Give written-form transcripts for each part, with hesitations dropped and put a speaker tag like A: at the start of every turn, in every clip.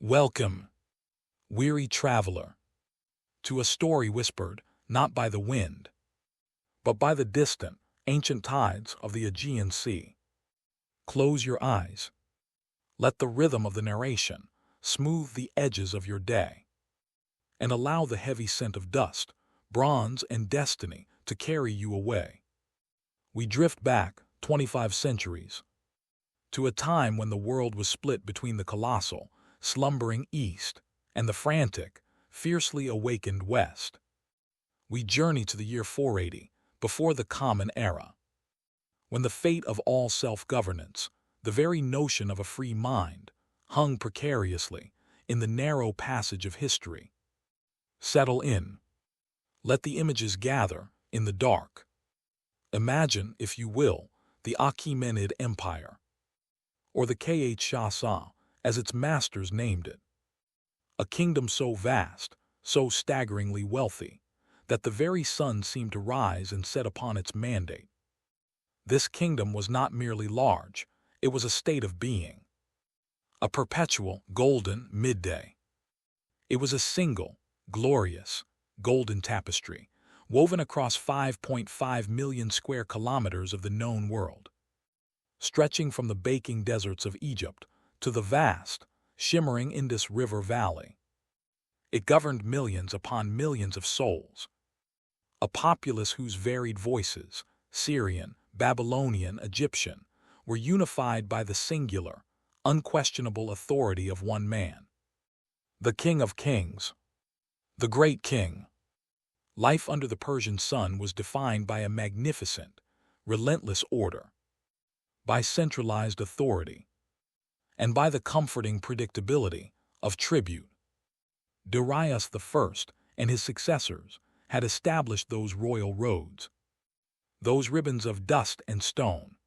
A: Welcome, weary traveler, to a story whispered not by the wind, but by the distant, ancient tides of the Aegean Sea. Close your eyes. Let the rhythm of the narration smooth the edges of your day, and allow the heavy scent of dust, bronze, and destiny to carry you away. We drift back 25 centuries, to a time when the world was split between the colossal, slumbering East and the frantic, fiercely awakened West. We journey to the year 480, before the Common Era, when the fate of all self-governance, the very notion of a free mind, hung precariously in the narrow passage of history. Settle in. Let the images gather in the dark. Imagine, if you will, the Achaemenid Empire, or the Khshasa, as its masters named it. A kingdom so vast, so staggeringly wealthy, that the very sun seemed to rise and set upon its mandate. This kingdom was not merely large, it was a state of being. A perpetual, golden midday. It was a single, glorious, golden tapestry, woven across 5.5 million square kilometers of the known world, stretching from the baking deserts of Egypt to the vast, shimmering Indus River Valley. It governed millions upon millions of souls, a populace whose varied voices, Syrian, Babylonian, Egyptian, were unified by the singular, unquestionable authority of one man. The King of Kings. The Great King. Life under the Persian sun was defined by a magnificent, relentless order, by centralized authority, and by the comforting predictability of tribute. Darius I and his successors had established those royal roads, those ribbons of dust and stone,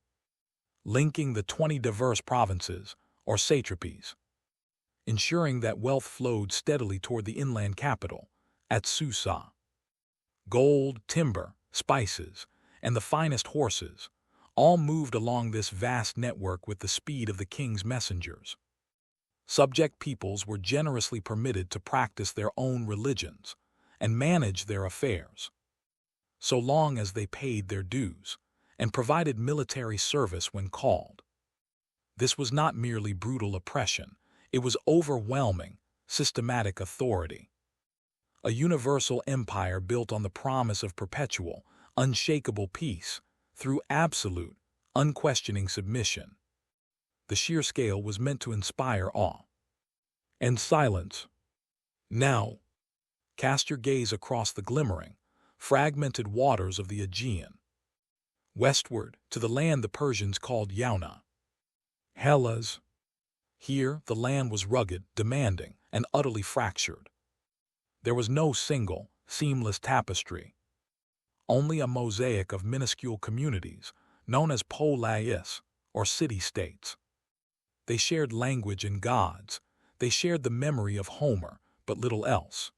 A: linking the 20 diverse provinces or satrapies, ensuring that wealth flowed steadily toward the inland capital at Susa. Gold, timber, spices, and the finest horses all moved along this vast network with the speed of the king's messengers. Subject peoples were generously permitted to practice their own religions and manage their affairs, so long as they paid their dues and provided military service when called. This was not merely brutal oppression, it was overwhelming, systematic authority. A universal empire built on the promise of perpetual, unshakable peace, through absolute, unquestioning submission. The sheer scale was meant to inspire awe and silence. Now, cast your gaze across the glimmering, fragmented waters of the Aegean, westward to the land the Persians called Yauna, Hellas. Here, the land was rugged, demanding, and utterly fractured. There was no single, seamless tapestry, only a mosaic of minuscule communities, known as polis, or city-states. They shared language and gods, they shared the memory of Homer, but little else.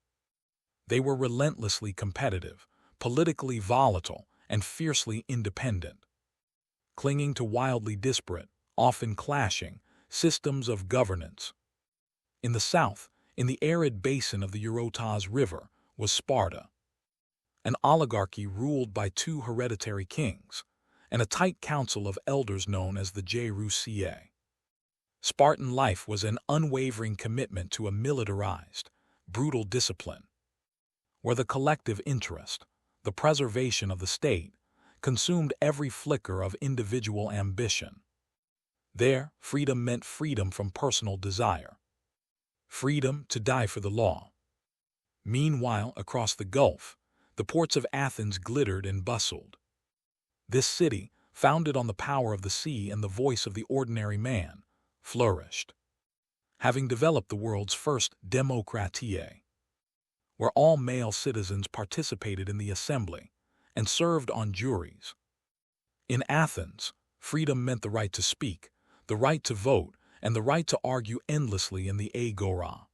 A: They were relentlessly competitive, politically volatile, and fiercely independent, clinging to wildly disparate, often clashing, systems of governance. In the south, in the arid basin of the Immortals River, was Sparta, an oligarchy ruled by 2 hereditary kings, and a tight council of elders known as the Jerusalem. Spartan life was an unwavering commitment to a militarized, brutal discipline, where the collective interest, the preservation of the state, consumed every flicker of individual ambition. There, freedom meant freedom from personal desire, freedom to die for the law. Meanwhile, across the Gulf, the ports of Athens glittered and bustled. This city, founded on the power of the sea and the voice of the ordinary man, flourished, having developed the world's first democratie, where all male citizens participated in the assembly and served on juries. In Athens, freedom meant the right to speak, the right to vote, and the right to argue endlessly in the Agora.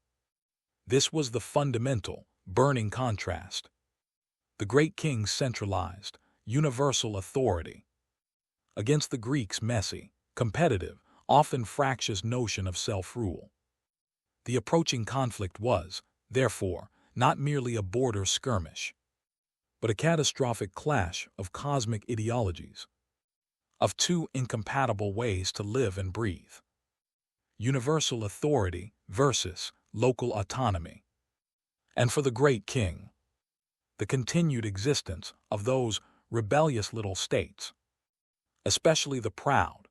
A: This was the fundamental, burning contrast. The great king's centralized, universal authority against the Greeks' messy, competitive, often fractious notion of self-rule. The approaching conflict was, therefore, not merely a border skirmish, but a catastrophic clash of cosmic ideologies, of two incompatible ways to live and breathe. Universal authority versus local autonomy. And for the great king, the continued existence of those rebellious little states, especially the proud,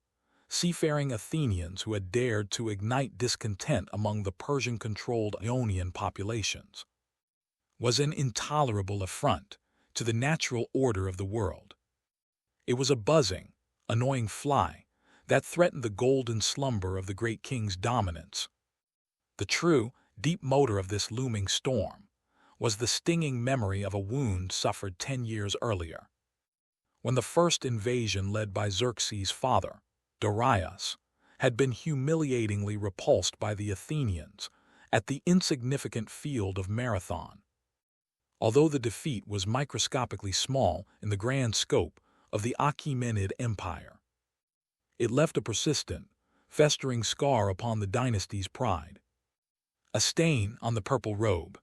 A: seafaring Athenians who had dared to ignite discontent among the Persian-controlled Ionian populations, was an intolerable affront to the natural order of the world. It was a buzzing, annoying fly that threatened the golden slumber of the great king's dominance. The true, deep motor of this looming storm was the stinging memory of a wound suffered 10 years earlier, when the first invasion led by Xerxes' father, Darius, had been humiliatingly repulsed by the Athenians at the insignificant field of Marathon. Although the defeat was microscopically small in the grand scope of the Achaemenid Empire, it left a persistent, festering scar upon the dynasty's pride, a stain on the purple robe.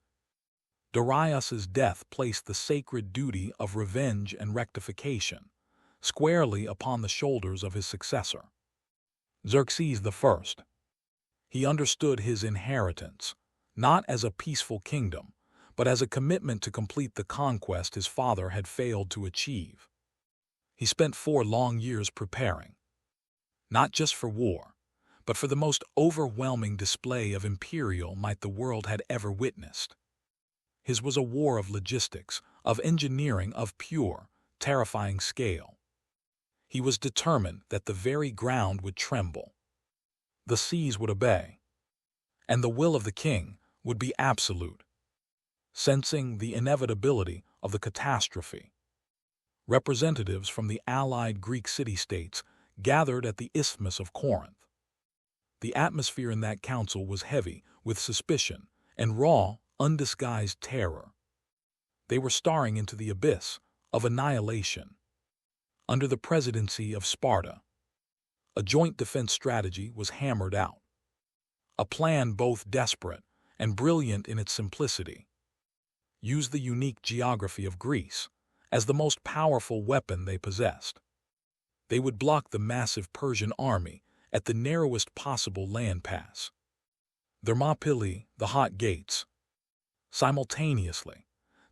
A: Darius's death placed the sacred duty of revenge and rectification squarely upon the shoulders of his successor, Xerxes I. He understood his inheritance, not as a peaceful kingdom, but as a commitment to complete the conquest his father had failed to achieve. He spent 4 long years preparing, not just for war, but for the most overwhelming display of imperial might the world had ever witnessed. His was a war of logistics, of engineering of pure, terrifying scale. He was determined that the very ground would tremble, the seas would obey, and the will of the king would be absolute. Sensing the inevitability of the catastrophe, representatives from the allied Greek city-states gathered at the Isthmus of Corinth. The atmosphere in that council was heavy with suspicion and raw, undisguised terror. They were staring into the abyss of annihilation. Under the presidency of Sparta, a joint defense strategy was hammered out, a plan both desperate and brilliant in its simplicity. Used the unique geography of Greece as the most powerful weapon they possessed. They would block the massive Persian army at the narrowest possible land pass, Thermopylae, the hot gates. Simultaneously,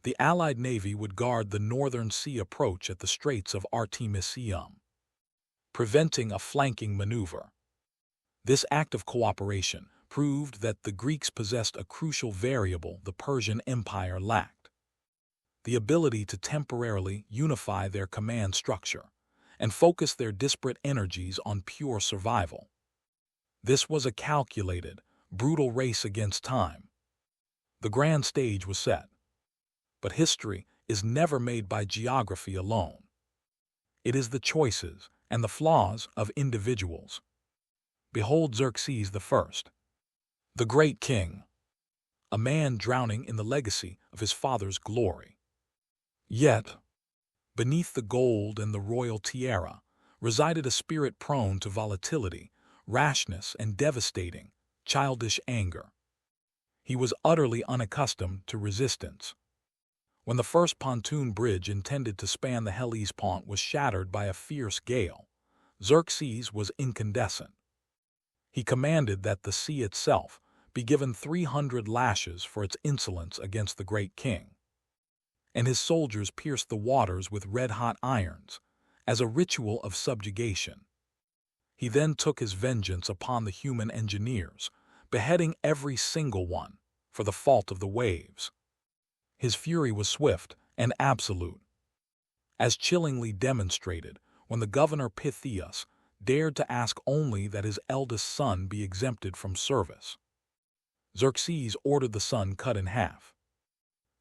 A: the Allied Navy would guard the northern sea approach at the Straits of Artemisium, preventing a flanking maneuver. This act of cooperation proved that the Greeks possessed a crucial variable the Persian Empire lacked: the ability to temporarily unify their command structure and focus their disparate energies on pure survival. This was a calculated, brutal race against time. The grand stage was set. But history is never made by geography alone. It is the choices and the flaws of individuals. Behold Xerxes I, the great king, a man drowning in the legacy of his father's glory. Yet, beneath the gold and the royal tiara resided a spirit prone to volatility, rashness, and devastating, childish anger. He was utterly unaccustomed to resistance. When the first pontoon bridge intended to span the Hellespont was shattered by a fierce gale, Xerxes was incandescent. He commanded that the sea itself be given 300 lashes for its insolence against the great king, and his soldiers pierced the waters with red-hot irons as a ritual of subjugation. He then took his vengeance upon the human engineers, beheading every single one for the fault of the waves. His fury was swift and absolute, as chillingly demonstrated when the governor Pythias dared to ask only that his eldest son be exempted from service. Xerxes ordered the son cut in half,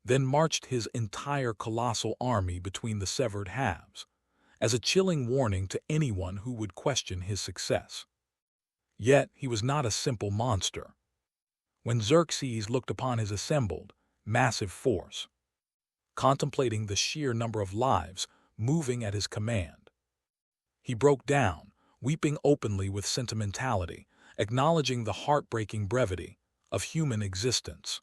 A: then marched his entire colossal army between the severed halves, as a chilling warning to anyone who would question his success. Yet he was not a simple monster. When Xerxes looked upon his assembled, massive force, contemplating the sheer number of lives moving at his command, he broke down, weeping openly with sentimentality, acknowledging the heartbreaking brevity of human existence.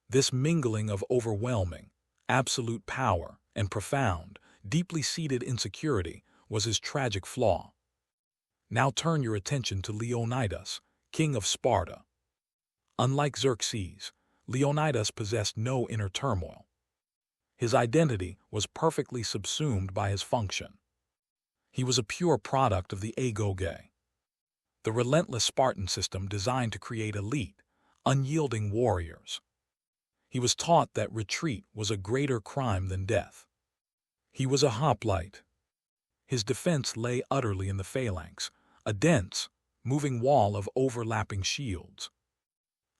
A: This mingling of overwhelming, absolute power and profound, deeply seated insecurity was his tragic flaw. Now turn your attention to Leonidas, king of Sparta. Unlike Xerxes, Leonidas possessed no inner turmoil. His identity was perfectly subsumed by his function. He was a pure product of the Agoge, the relentless Spartan system designed to create elite, unyielding warriors. He was taught that retreat was a greater crime than death. He was a hoplite. His defense lay utterly in the phalanx, a dense, moving wall of overlapping shields.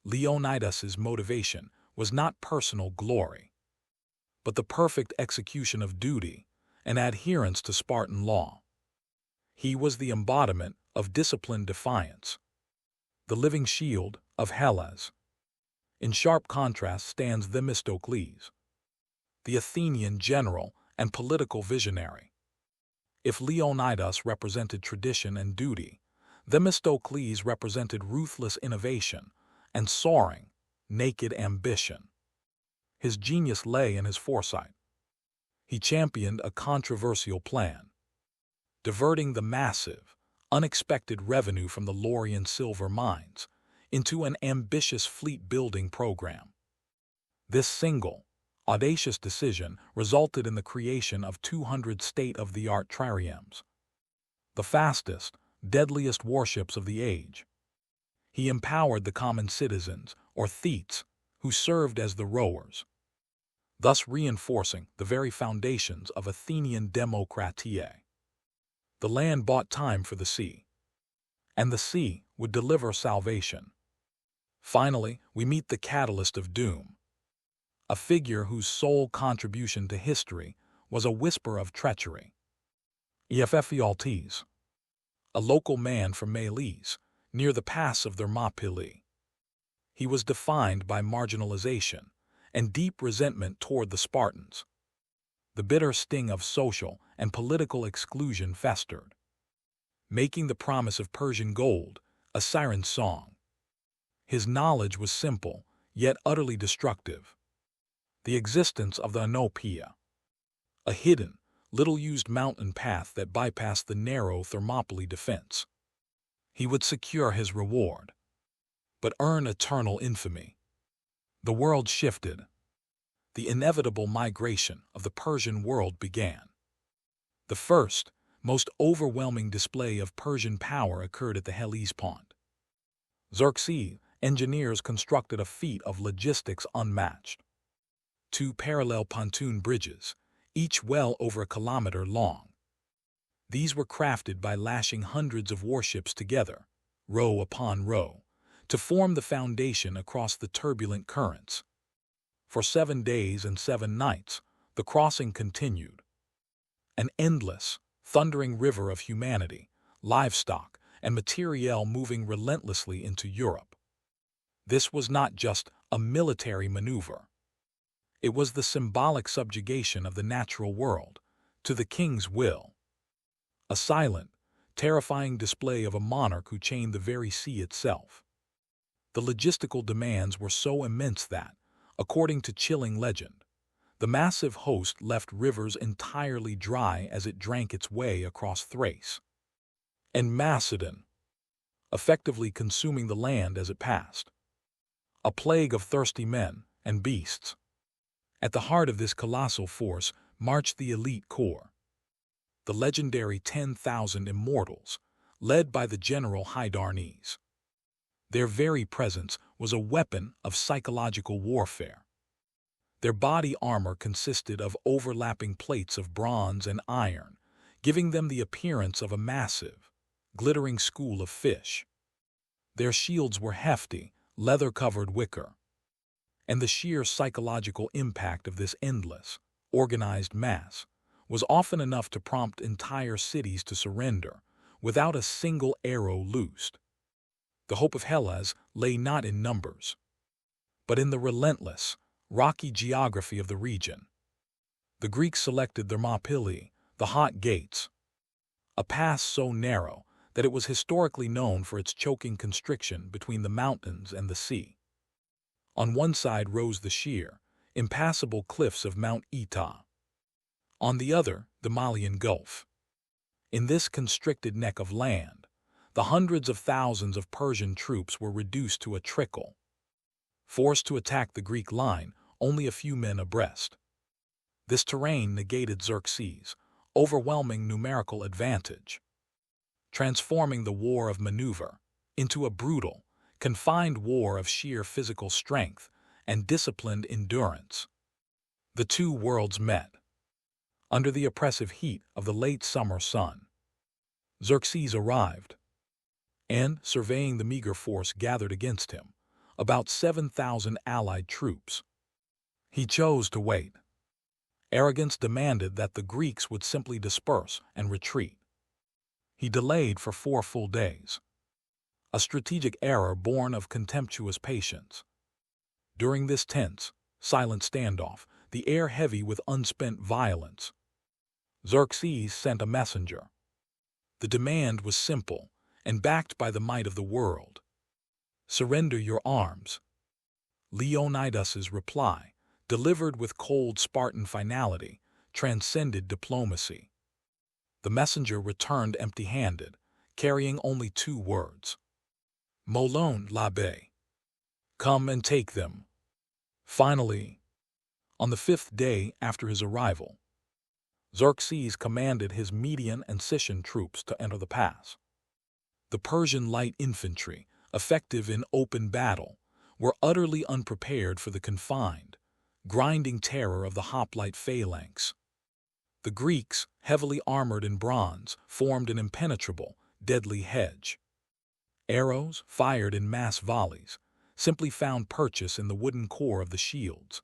A: Leonidas's motivation was not personal glory, but the perfect execution of duty and adherence to Spartan law. He was the embodiment of disciplined defiance, the living shield of Hellas. In sharp contrast stands Themistocles, the Athenian general and political visionary. If Leonidas represented tradition and duty, Themistocles represented ruthless innovation and soaring, naked ambition. His genius lay in his foresight. He championed a controversial plan, diverting the massive, unexpected revenue from the Laurian silver mines into an ambitious fleet-building program. This single, audacious decision resulted in the creation of 200 state-of-the-art triremes, the fastest, deadliest warships of the age. He empowered the common citizens, or thetes, who served as the rowers, thus reinforcing the very foundations of Athenian democratia. The land bought time for the sea, and the sea would deliver salvation. Finally, we meet the catalyst of doom, a figure whose sole contribution to history was a whisper of treachery. Ephialtes, a local man from Melis, near the pass of Thermopylae. He was defined by marginalization and deep resentment toward the Spartans. The bitter sting of social and political exclusion festered, making the promise of Persian gold a siren's song. His knowledge was simple, yet utterly destructive. The existence of the Thermopylae, a hidden, little-used mountain path that bypassed the narrow Thermopylae defense. He would secure his reward, but earn eternal infamy. The world shifted. The inevitable migration of the Persian world began. The first, most overwhelming display of Persian power occurred at the Hellespont. Xerxes' engineers constructed a feat of logistics unmatched. 2 parallel pontoon bridges, each well over a kilometer long. These were crafted by lashing hundreds of warships together, row upon row, to form the foundation across the turbulent currents. For 7 days and 7 nights, the crossing continued. An endless, thundering river of humanity, livestock, and materiel moving relentlessly into Europe. This was not just a military maneuver. It was the symbolic subjugation of the natural world to the king's will. A silent, terrifying display of a monarch who chained the very sea itself. The logistical demands were so immense that, according to chilling legend, the massive host left rivers entirely dry as it drank its way across Thrace and Macedon, effectively consuming the land as it passed. A plague of thirsty men and beasts. At the heart of this colossal force marched the elite corps, the legendary 10,000 Immortals, led by the general Hydarnes. Their very presence was a weapon of psychological warfare. Their body armor consisted of overlapping plates of bronze and iron, giving them the appearance of a massive, glittering school of fish. Their shields were hefty, leather-covered wicker, and the sheer psychological impact of this endless, organized mass was often enough to prompt entire cities to surrender without a single arrow loosed. The hope of Hellas lay not in numbers, but in the relentless, rocky geography of the region. The Greeks selected Thermopylae, the hot gates, a pass so narrow that it was historically known for its choking constriction between the mountains and the sea. On one side rose the sheer, impassable cliffs of Mount Eta. On the other, the Malian Gulf. In this constricted neck of land, the hundreds of thousands of Persian troops were reduced to a trickle. Forced to attack the Greek line, only a few men abreast. This terrain negated Xerxes' overwhelming numerical advantage, transforming the war of maneuver into a brutal, confined war of sheer physical strength and disciplined endurance. The two worlds met. Under the oppressive heat of the late summer sun, Xerxes arrived, and, surveying the meager force gathered against him, about 7,000 allied troops, he chose to wait. Arrogance demanded that the Greeks would simply disperse and retreat. He delayed for 4 full days, a strategic error born of contemptuous patience. During this tense, silent standoff, the air heavy with unspent violence, Xerxes sent a messenger. The demand was simple and backed by the might of the world. "Surrender your arms." Leonidas's reply, delivered with cold Spartan finality, transcended diplomacy. The messenger returned empty-handed, carrying only 2 words. "Molon l'abbé." Come and take them. Finally, on the 5th day after his arrival, Xerxes commanded his Median and Sicyan troops to enter the pass. The Persian light infantry, effective in open battle, were utterly unprepared for the confined, grinding terror of the hoplite phalanx. The Greeks, heavily armored in bronze, formed an impenetrable, deadly hedge. Arrows, fired in mass volleys, simply found purchase in the wooden core of the shields,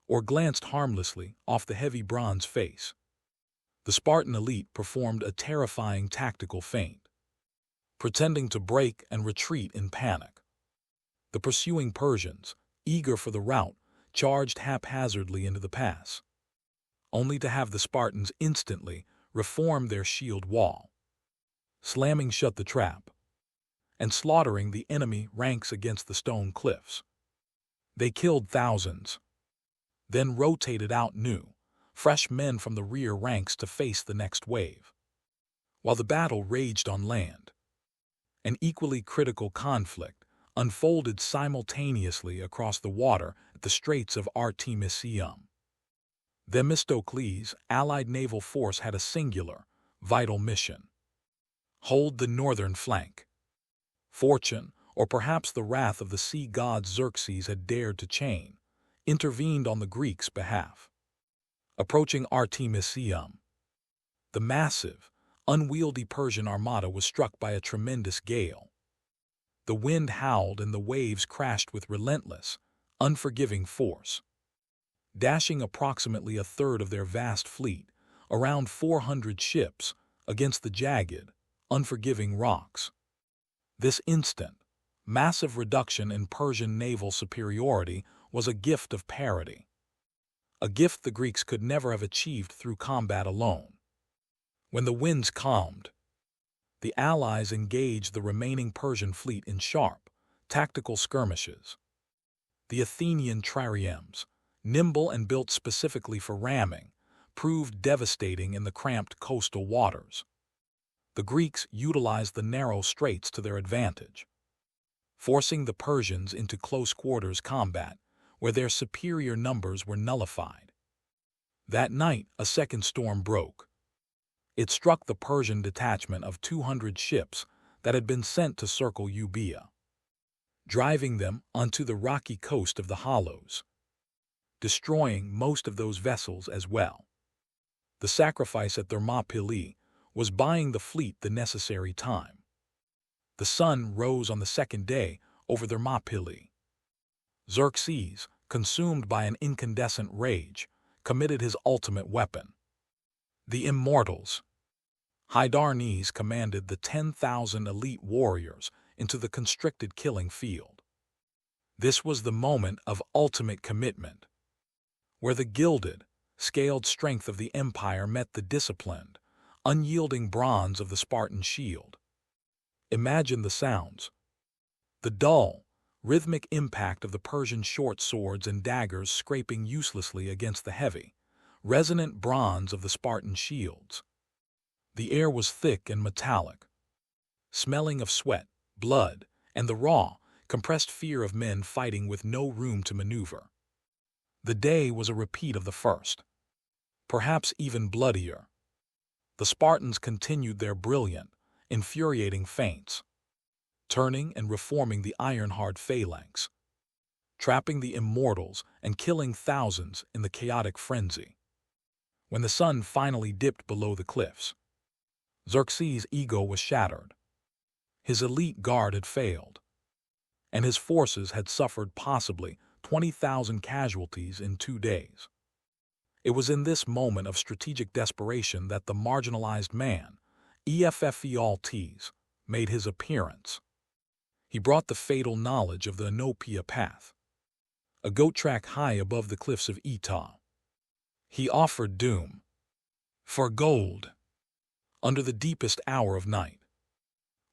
A: or glanced harmlessly off the heavy bronze face. The Spartan elite performed a terrifying tactical feint, pretending to break and retreat in panic. The pursuing Persians, eager for the rout, charged haphazardly into the pass, only to have the Spartans instantly reform their shield wall, slamming shut the trap, and slaughtering the enemy ranks against the stone cliffs. They killed thousands, then rotated out new, fresh men from the rear ranks to face the next wave. While the battle raged on land, an equally critical conflict unfolded simultaneously across the water at the Straits of Artemisium. Themistocles' allied naval force had a singular, vital mission: hold the northern flank. Fortune, or perhaps the wrath of the sea god Xerxes had dared to chain, intervened on the Greeks' behalf. Approaching Artemisium, the massive, unwieldy Persian armada was struck by a tremendous gale. The wind howled and the waves crashed with relentless, unforgiving force, dashing approximately a third of their vast fleet, around 400 ships, against the jagged, unforgiving rocks. This instant, massive reduction in Persian naval superiority was a gift of parity, a gift the Greeks could never have achieved through combat alone. When the winds calmed, the Allies engaged the remaining Persian fleet in sharp, tactical skirmishes. The Athenian triremes, nimble and built specifically for ramming, proved devastating in the cramped coastal waters. The Greeks utilized the narrow straits to their advantage, forcing the Persians into close-quarters combat where their superior numbers were nullified. That night, a second storm broke. It struck the Persian detachment of 200 ships that had been sent to circle Euboea, driving them onto the rocky coast of the Hollows, destroying most of those vessels as well. The sacrifice at Thermopylae was buying the fleet the necessary time. The sun rose on the 2nd day over Thermopylae. Xerxes, consumed by an incandescent rage, committed his ultimate weapon. The Immortals. Hydarnes commanded the 10,000 elite warriors into the constricted killing field. This was the moment of ultimate commitment, where the gilded, scaled strength of the empire met the disciplined, unyielding bronze of the Spartan shield. Imagine the sounds. The dull, rhythmic impact of the Persian short swords and daggers scraping uselessly against the heavy, resonant bronze of the Spartan shields. The air was thick and metallic, smelling of sweat, blood, and the raw, compressed fear of men fighting with no room to maneuver. The day was a repeat of the first, perhaps even bloodier. The Spartans continued their brilliant, infuriating feints, turning and reforming the iron-hard phalanx, trapping the Immortals and killing thousands in the chaotic frenzy. When the sun finally dipped below the cliffs, Xerxes' ego was shattered. His elite guard had failed, and his forces had suffered possibly 20,000 casualties in 2 days. It was in this moment of strategic desperation that the marginalized man, Ephialtes, made his appearance. He brought the fatal knowledge of the Thermopylae path, a goat track high above the cliffs of Athens. He offered doom for gold under the deepest hour of night,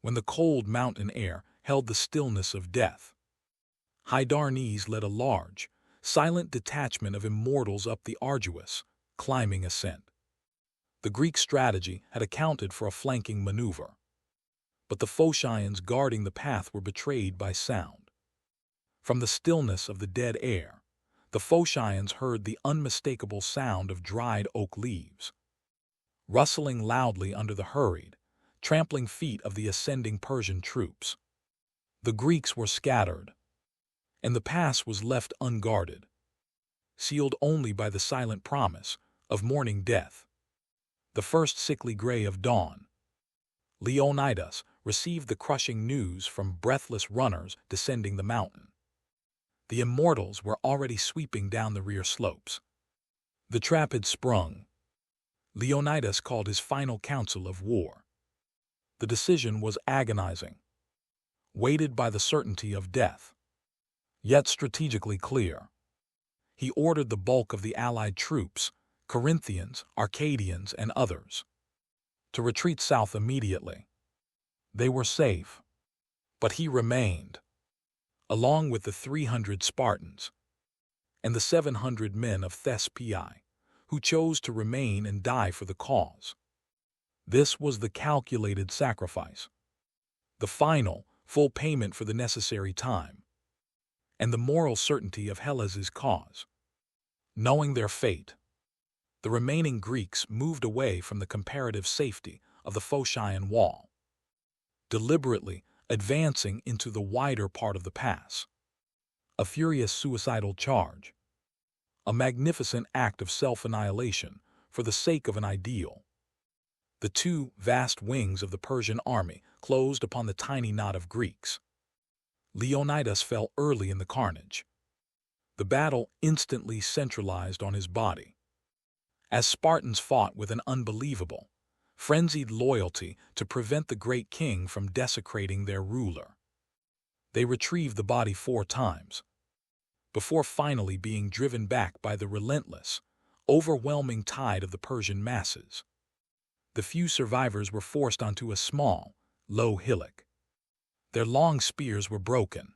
A: when the cold mountain air held the stillness of death. Hydarnes led a large, silent detachment of Immortals up the arduous, climbing ascent. The Greek strategy had accounted for a flanking maneuver, but the Phocians guarding the path were betrayed by sound. From the stillness of the dead air, the Phocians heard the unmistakable sound of dried oak leaves, rustling loudly under the hurried, trampling feet of the ascending Persian troops. The Greeks were scattered, and the pass was left unguarded, sealed only by the silent promise of morning death. The first sickly gray of dawn, Leonidas received the crushing news from breathless runners descending the mountain. The Immortals were already sweeping down the rear slopes. The trap had sprung. Leonidas called his final council of war. The decision was agonizing, weighted by the certainty of death, yet strategically clear. He ordered the bulk of the allied troops, Corinthians, Arcadians, and others, to retreat south immediately. They were safe, but he remained, along with the 300 Spartans and the 700 men of Thermopylae, who chose to remain and die for the cause. This was the calculated sacrifice, the final, full payment for the necessary time, and the moral certainty of Hellas's cause. Knowing their fate, the remaining Greeks moved away from the comparative safety of the Phocian wall, deliberately advancing into the wider part of the pass. A furious suicidal charge, a magnificent act of self-annihilation for the sake of an ideal. The 2 vast wings of the Persian army closed upon the tiny knot of Greeks. Leonidas fell early in the carnage. The battle instantly centralized on his body, as Spartans fought with an unbelievable, frenzied loyalty to prevent the great king from desecrating their ruler. They retrieved the body 4 times, before finally being driven back by the relentless, overwhelming tide of the Persian masses. The few survivors were forced onto a small, low hillock. Their long spears were broken.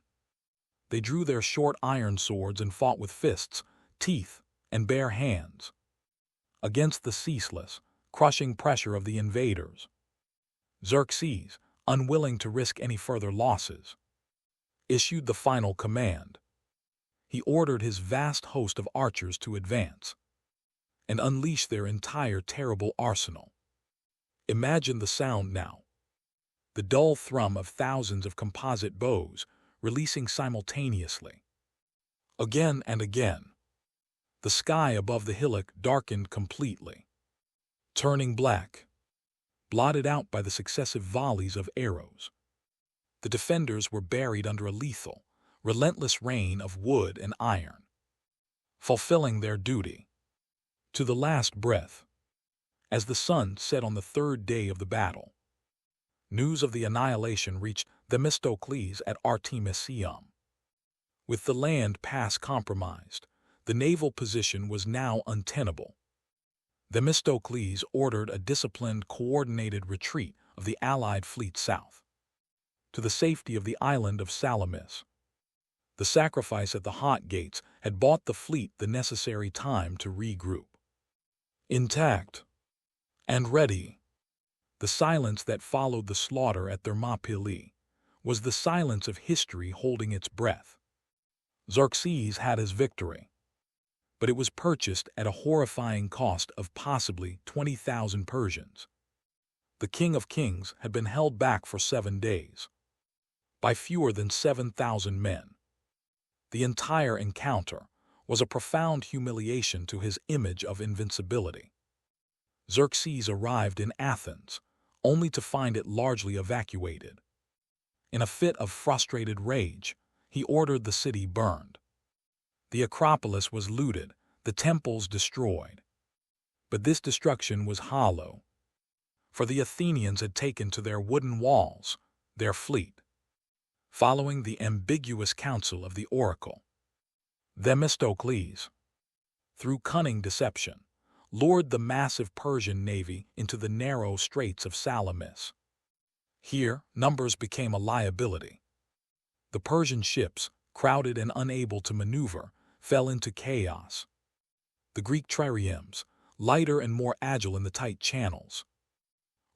A: They drew their short iron swords and fought with fists, teeth, and bare hands against the ceaseless, crushing pressure of the invaders. Xerxes, unwilling to risk any further losses, issued the final command. He ordered his vast host of archers to advance and unleash their entire terrible arsenal. Imagine the sound now. The dull thrum of thousands of composite bows releasing simultaneously. Again and again, the sky above the hillock darkened completely, turning black, blotted out by the successive volleys of arrows. The defenders were buried under a lethal, relentless rain of wood and iron, fulfilling their duty to the last breath. As the sun set on the 3rd day of the battle, news of the annihilation reached Themistocles at Artemisium. With the land pass compromised, the naval position was now untenable. Themistocles ordered a disciplined, coordinated retreat of the Allied fleet south, to the safety of the island of Salamis. The sacrifice at the Hot Gates had bought the fleet the necessary time to regroup. Intact and ready, the silence that followed the slaughter at Thermopylae was the silence of history holding its breath. Xerxes had his victory, but it was purchased at a horrifying cost of possibly 20,000 Persians. The King of Kings had been held back for 7 days by fewer than 7,000 men. The entire encounter was a profound humiliation to his image of invincibility. Xerxes arrived in Athens, only to find it largely evacuated. In a fit of frustrated rage, he ordered the city burned. The Acropolis was looted, the temples destroyed. But this destruction was hollow, for the Athenians had taken to their wooden walls their fleet. Following the ambiguous counsel of the oracle, Themistocles, through cunning deception, lured the massive Persian navy into the narrow straits of Salamis. Here, numbers became a liability. The Persian ships, crowded and unable to maneuver, fell into chaos. The Greek triremes, lighter and more agile in the tight channels,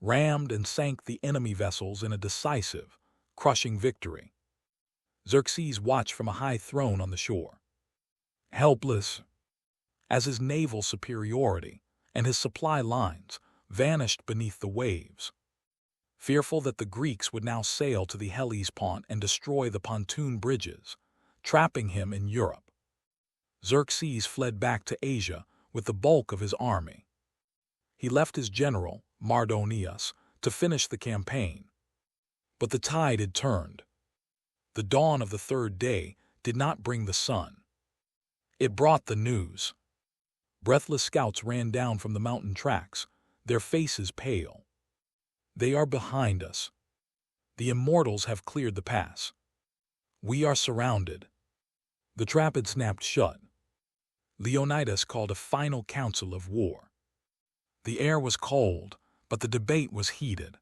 A: rammed and sank the enemy vessels in a decisive, crushing victory. Xerxes watched from a high throne on the shore, helpless, as his naval superiority and his supply lines vanished beneath the waves. Fearful that the Greeks would now sail to the Hellespont and destroy the pontoon bridges, trapping him in Europe, Xerxes fled back to Asia with the bulk of his army. He left his general, Mardonius, to finish the campaign. But the tide had turned. The dawn of the third day did not bring the sun. It brought the news. Breathless scouts ran down from the mountain tracks, their faces pale. They are behind us. The Immortals have cleared the pass. We are surrounded. The trap had snapped shut. Leonidas called a final council of war. The air was cold, but the debate was heated.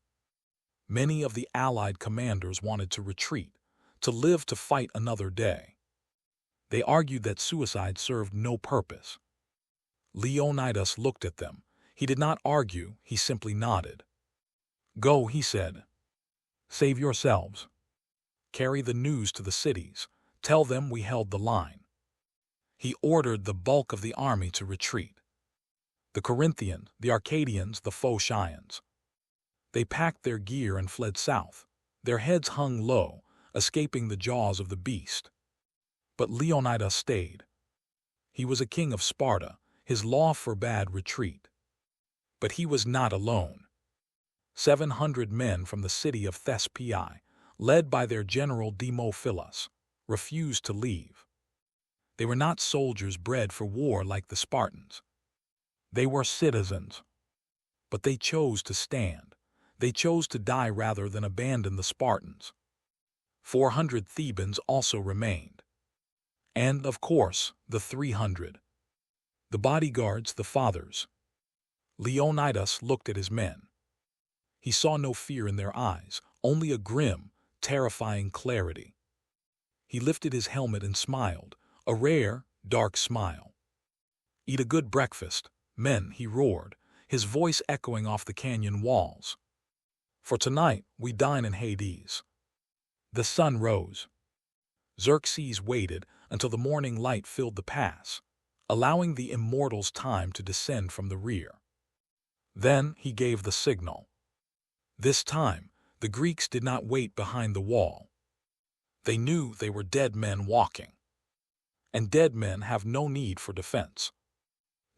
A: Many of the allied commanders wanted to retreat, to live to fight another day. They argued that suicide served no purpose. Leonidas looked at them. He did not argue, he simply nodded. "Go," he said. "Save yourselves. Carry the news to the cities. Tell them we held the line." He ordered the bulk of the army to retreat. The Corinthians, the Arcadians, the Phocians. They packed their gear and fled south, their heads hung low, escaping the jaws of the beast. But Leonidas stayed. He was a king of Sparta. His law forbade retreat. But he was not alone. 700 men from the city of Thermopylae, led by their general Thermopylae, refused to leave. They were not soldiers bred for war like the Spartans. They were citizens. But they chose to stand. They chose to die rather than abandon the Spartans. 400 Thebans also remained. And, of course, the 300. The bodyguards, the fathers. Leonidas looked at his men. He saw no fear in their eyes, only a grim, terrifying clarity. He lifted his helmet and smiled, a rare, dark smile. "Eat a good breakfast, men," he roared, his voice echoing off the canyon walls. "For tonight we dine in Hades." The sun rose. Xerxes waited until the morning light filled the pass, allowing the Immortals time to descend from the rear. Then he gave the signal. This time, the Greeks did not wait behind the wall. They knew they were dead men walking. And dead men have no need for defense.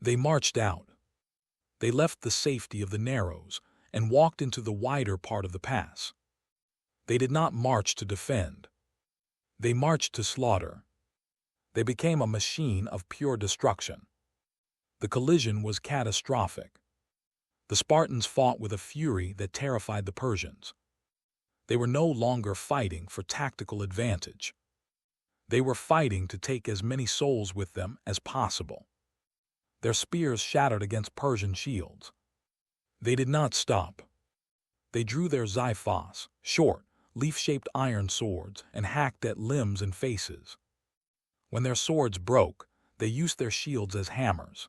A: They marched out. They left the safety of the narrows and walked into the wider part of the pass. They did not march to defend. They marched to slaughter. They became a machine of pure destruction. The collision was catastrophic. The Spartans fought with a fury that terrified the Persians. They were no longer fighting for tactical advantage. They were fighting to take as many souls with them as possible. Their spears shattered against Persian shields. They did not stop. They drew their xiphos, short, leaf-shaped iron swords, and hacked at limbs and faces. When their swords broke, they used their shields as hammers.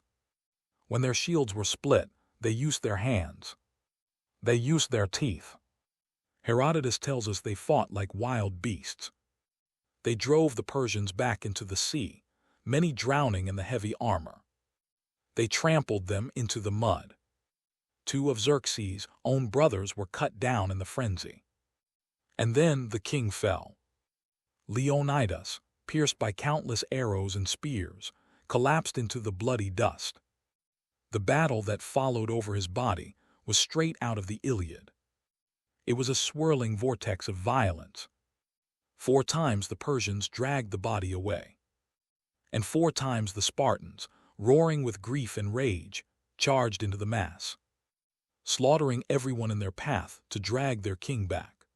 A: When their shields were split, they used their hands. They used their teeth. Herodotus tells us they fought like wild beasts. They drove the Persians back into the sea, many drowning in the heavy armor. They trampled them into the mud. 2 of Xerxes' own brothers were cut down in the frenzy. And then the king fell. Leonidas, pierced by countless arrows and spears, collapsed into the bloody dust. The battle that followed over his body was straight out of the Iliad. It was a swirling vortex of violence. 4 times the Persians dragged the body away. And 4 times the Spartans, roaring with grief and rage, charged into the mass, slaughtering everyone in their path to drag their king back.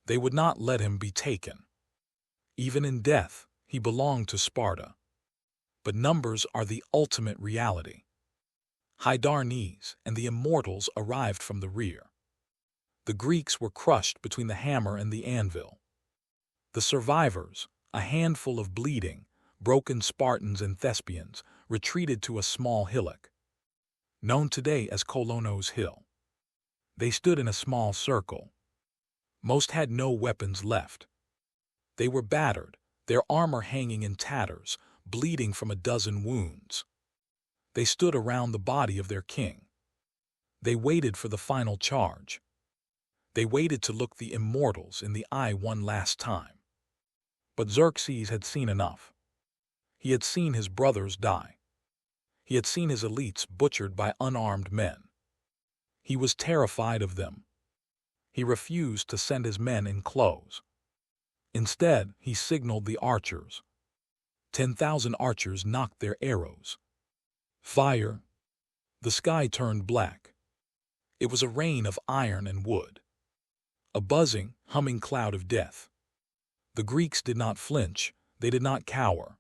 A: They would not let him be taken. Even in death, he belonged to Sparta. But numbers are the ultimate reality. Hydarnes and the Immortals arrived from the rear. The Greeks were crushed between the hammer and the anvil. The survivors, a handful of bleeding, broken Spartans and Thespians, retreated to a small hillock, known today as Colonos Hill. They stood in a small circle. Most had no weapons left. They were battered, their armor hanging in tatters, bleeding from a dozen wounds. They stood around the body of their king. They waited for the final charge. They waited to look the Immortals in the eye one last time. But Xerxes had seen enough. He had seen his brothers die. He had seen his elites butchered by unarmed men. He was terrified of them. He refused to send his men in close. Instead, he signaled the archers. 10,000 archers knocked their arrows. Fire. The sky turned black. It was a rain of iron and wood. A buzzing, humming cloud of death. The Greeks did not flinch. They did not cower.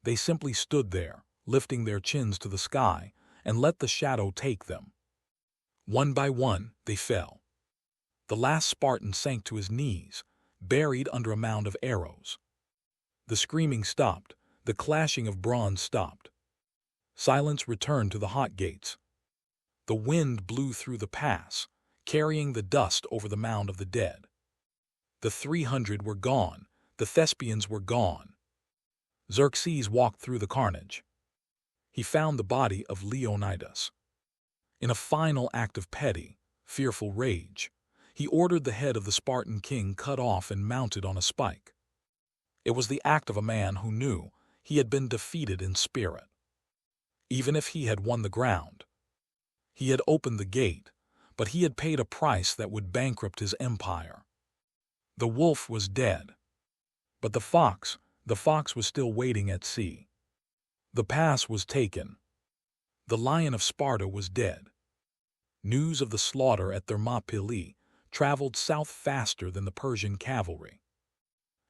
A: They simply stood there, lifting their chins to the sky, and let the shadow take them. One by one, they fell. The last Spartan sank to his knees, buried under a mound of arrows. The screaming stopped. The clashing of bronze stopped. Silence returned to the hot gates. The wind blew through the pass, carrying the dust over the mound of the dead. The 300 were gone. The Thespians were gone. Xerxes walked through the carnage. He found the body of Leonidas. In a final act of petty, fearful rage, he ordered the head of the Spartan king cut off and mounted on a spike. It was the act of a man who knew he had been defeated in spirit. Even if he had won the ground, he had opened the gate, but he had paid a price that would bankrupt his empire. The wolf was dead, but the fox was still waiting at sea. The pass was taken. The lion of Sparta was dead. News of the slaughter at Thermopylae traveled south faster than the Persian cavalry.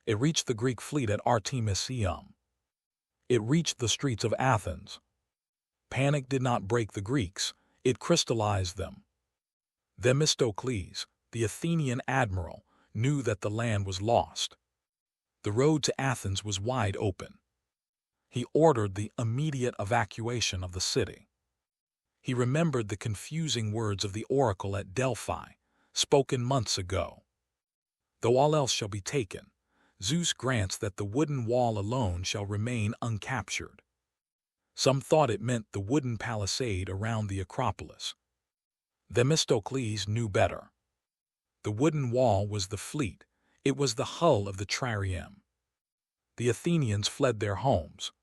A: It reached the Greek fleet at Artemisium. It reached the streets of Athens. Panic did not break the Greeks, it crystallized them. Themistocles, the Athenian admiral, knew that the land was lost. The road to Athens was wide open. He ordered the immediate evacuation of the city. He remembered the confusing words of the oracle at Delphi, spoken months ago. Though all else shall be taken, Zeus grants that the wooden wall alone shall remain uncaptured. Some thought it meant the wooden palisade around the Acropolis. Themistocles knew better. The wooden wall was the fleet. It was the hull of the trireme. The Athenians fled their homes.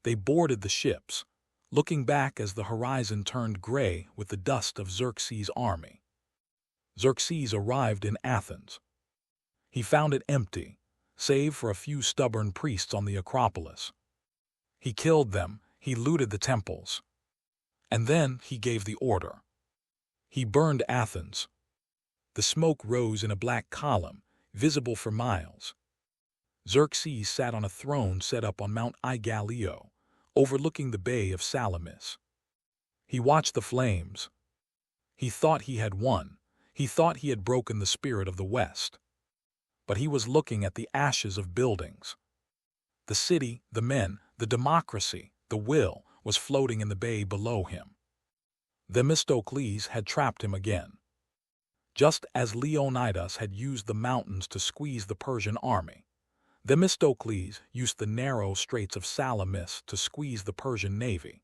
A: They boarded the ships, looking back as the horizon turned gray with the dust of Xerxes' army. Xerxes arrived in Athens. He found it empty, save for a few stubborn priests on the Acropolis. He killed them, he looted the temples. And then he gave the order. He burned Athens. The smoke rose in a black column, visible for miles. Xerxes sat on a throne set up on Mount Aigaleo, overlooking the Bay of Salamis. He watched the flames. He thought he had won. He thought he had broken the spirit of the West. But he was looking at the ashes of buildings. The city, the men, the democracy, the will was floating in the bay below him. Themistocles had trapped him again. Just as Leonidas had used the mountains to squeeze the Persian army, Themistocles used the narrow straits of Salamis to squeeze the Persian navy.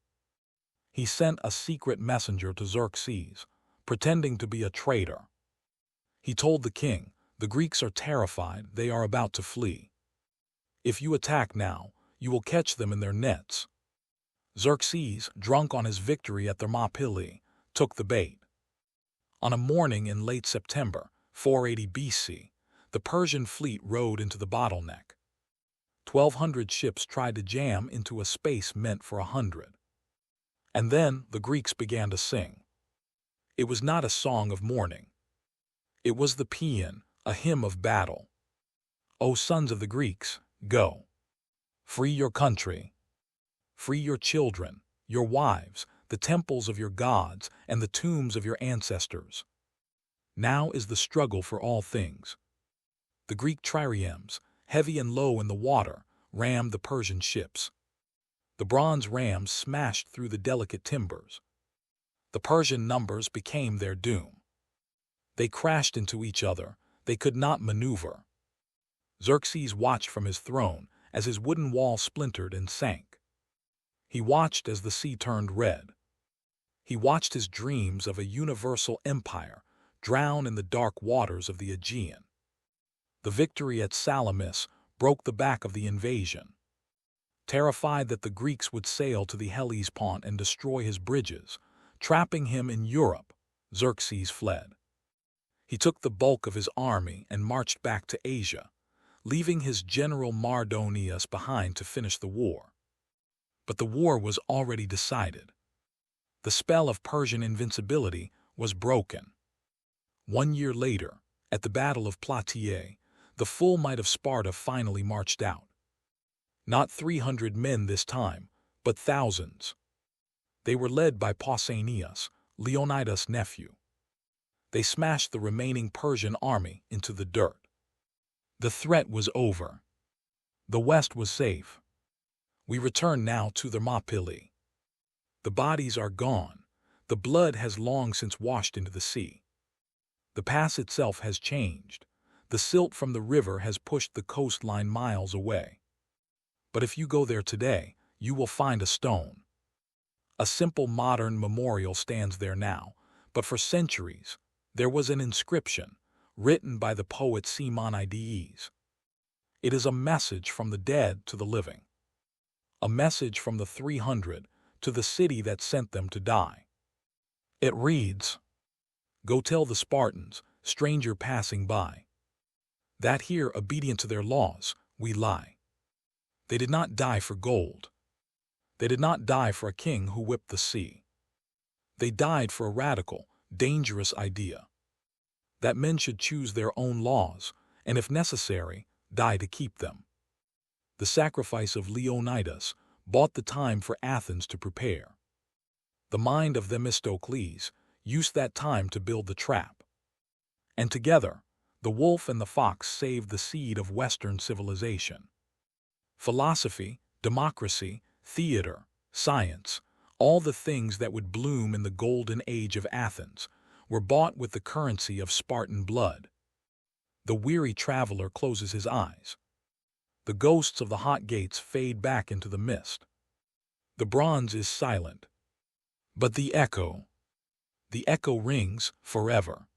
A: He sent a secret messenger to Xerxes, pretending to be a traitor. He told the king, "The Greeks are terrified, they are about to flee. If you attack now, you will catch them in their nets." Xerxes, drunk on his victory at Thermopylae, took the bait. On a morning in late September, 480 BC, the Persian fleet rode into the bottleneck. 1,200 ships tried to jam into a space meant for 100. And then the Greeks began to sing. It was not a song of mourning. It was the paean, a hymn of battle. O sons of the Greeks, go. Free your country. Free your children, your wives, the temples of your gods, and the tombs of your ancestors. Now is the struggle for all things. The Greek triremes, heavy and low in the water, rammed the Persian ships. The bronze rams smashed through the delicate timbers. The Persian numbers became their doom. They crashed into each other. They could not maneuver. Xerxes watched from his throne as his wooden wall splintered and sank. He watched as the sea turned red. He watched his dreams of a universal empire drown in the dark waters of the Aegean. The victory at Salamis broke the back of the invasion. Terrified that the Greeks would sail to the Hellespont and destroy his bridges, trapping him in Europe, Xerxes fled. He took the bulk of his army and marched back to Asia, leaving his general Mardonius behind to finish the war. But the war was already decided. The spell of Persian invincibility was broken. 1 year later, at the Battle of Plataea, the full might of Sparta finally marched out. Not 300 men this time, but thousands. They were led by Pausanias, Leonidas' nephew. They smashed the remaining Persian army into the dirt. The threat was over. The West was safe. We return now to Thermopylae. The bodies are gone. The blood has long since washed into the sea. The pass itself has changed. The silt from the river has pushed the coastline miles away. But if you go there today, you will find a stone. A simple modern memorial stands there now, but for centuries, there was an inscription written by the poet Simonides. It is a message from the dead to the living. A message from the 300 to the city that sent them to die. It reads, "Go tell the Spartans, stranger passing by, that here, obedient to their laws, we lie. They did not die for gold. They did not die for a king who whipped the sea. They died for a radical, dangerous idea. That men should choose their own laws, and if necessary, die to keep them. The sacrifice of Leonidas bought the time for Athens to prepare. The mind of Themistocles used that time to build the trap. And together, the wolf and the fox saved the seed of Western civilization. Philosophy, democracy, theater, science, all the things that would bloom in the golden age of Athens, were bought with the currency of Spartan blood. The weary traveler closes his eyes. The ghosts of the hot gates fade back into the mist. The bronze is silent. But the echo rings forever.